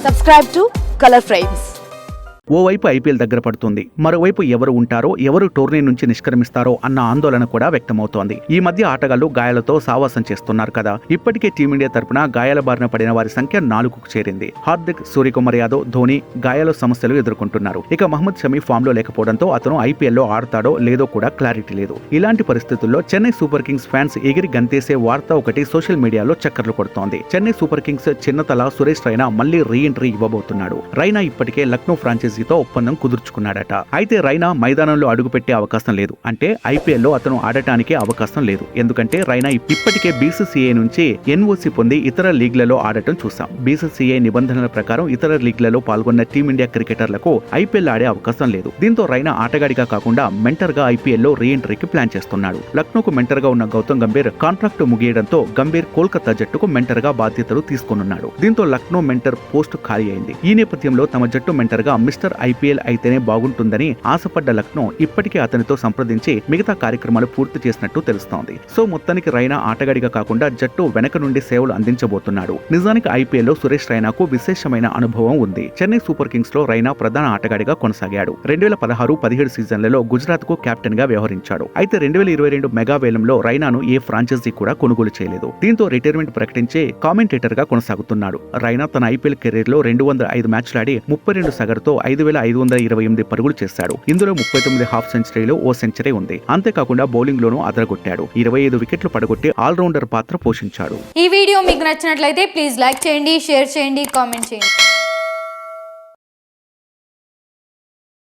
Subscribe to Color Frames. ఓవైపు IPL దగ్గర పడుతుంది, మరోవైపు ఎవరు ఉంటారో ఎవరు టోర్నీ నుంచి నిష్క్రమిస్తారో అన్న ఆందోళన కూడా వ్యక్తమవుతోంది. ఈ మధ్య ఆటగాళ్లు గాయాలతో సావాసం చేస్తున్నారు కదా. ఇప్పటికే టీమిండియా తరపున గాయాల బారిన పడిన వారి సంఖ్య 4కు చేరింది. హార్దిక్, సూర్యకుమార్ యాదవ్, ధోని గాయాల సమస్యలు ఎదుర్కొంటున్నారు. ఇక మహమ్మద్ షమి ఫామ్ లో లేకపోవడంతో అతను ఐపీఎల్ లో ఆడతాడో లేదో కూడా క్లారిటీ లేదు. ఇలాంటి పరిస్థితుల్లో చెన్నై సూపర్ కింగ్స్ ఫ్యాన్స్ ఎగిరి గంతేసే వార్త ఒకటి సోషల్ మీడియాలో చక్కర్లు కొడుతోంది. చెన్నై సూపర్ కింగ్స్ చిన్నతల సురేష్ రైనా మళ్లీ రీ ఎంట్రీ ఇవ్వబోతున్నాడు. రైనా ఇప్పటికే లక్నో ఫ్రాంచైజీ ఒప్పందం కుదుర్చుకున్నాడట. అయితే రైనా మైదానంలో అడుగుపెట్టే అవకాశం లేదు. అంటే ఐపీఎల్ లో అతను ఆడటానికి అవకాశం లేదు. ఎందుకంటే రైనా ఇప్పటికే బీసీసీఐ నుంచి ఎన్ఓసీ పొంది ఇతర లీగ్లలో ఆడటం చూసాం. బీసీసీఐ నిబంధనల ప్రకారం ఇతర లీగ్లలో పాల్గొన్న టీమిండియా క్రికెటర్లకు ఐపీఎల్ ఆడే అవకాశం లేదు. దీంతో రైనా ఆటగాడిగా కాకుండా మెంటర్ గా ఐపీఎల్ లో రీ ఎంట్రీకి ప్లాన్ చేస్తున్నాడు. లక్నోకు మెంటర్ గా ఉన్న గౌతమ్ గంభీర్ కాంట్రాక్ట్ ముగియడంతో గంభీర్ కోల్కతా జట్టుకు మెంటర్ గా బాధ్యతలు తీసుకోనున్నాడు. దీంతో లక్నో మెంటర్ పోస్టు ఖాళీ అయింది. ఈ నేపథ్యంలో తమ జట్టు మెంటర్ గా మిస్టర్ ఐపీఎల్ అయితేనే బాగుంటుందని ఆశపడ్డ లక్నో ఇప్పటికే అతనితో సంప్రదించి మిగతా కార్యక్రమాలు పూర్తి చేసినట్టు తెలుస్తోంది. సో మొత్తానికి రైనా ఆటగాడిగా కాకుండా జట్టు వెనక నుండి సేవలు అందించబోతున్నాడు. నిజానికి ఐపీఎల్ లో సురేష్ రైనాకు విశేషమైన అనుభవం ఉంది. చెన్నై సూపర్ కింగ్స్ లో రైనా ప్రధాన ఆటగాడిగా కొనసాగాడు. 2016-17 సీజన్లలో గుజరాత్ కు కెప్టెన్ గా వ్యవహరించాడు. అయితే 2022 మెగా వేలంలో రైనాను ఏ ఫ్రాంచైజీ కూడా కొనుగోలు చేయలేదు. దీంతో రిటైర్మెంట్ ప్రకటించి కామెంటేటర్ గా కొనసాగుతున్నాడు. రైనా తన ఐపీఎల్ కెరీర్ లో 205 మ్యాచ్లాడి 32 సగటుతో 5,528 పరుగులు చేశాడు. ఇందులో 39 హాఫ్ సెంచరీలు, ఓ సెంచరీ ఉంది. అంతేకాకుండా బౌలింగ్ లోనూ అదరగొట్టాడు. 25 వికెట్లు పడగొట్టి ఆల్రౌండర్ పాత్ర పోషించాడు. ఈ వీడియో మీకు నచ్చినట్లయితే ప్లీజ్ లైక్ చేయండి, షేర్ చేయండి, కామెంట్ చేయండి.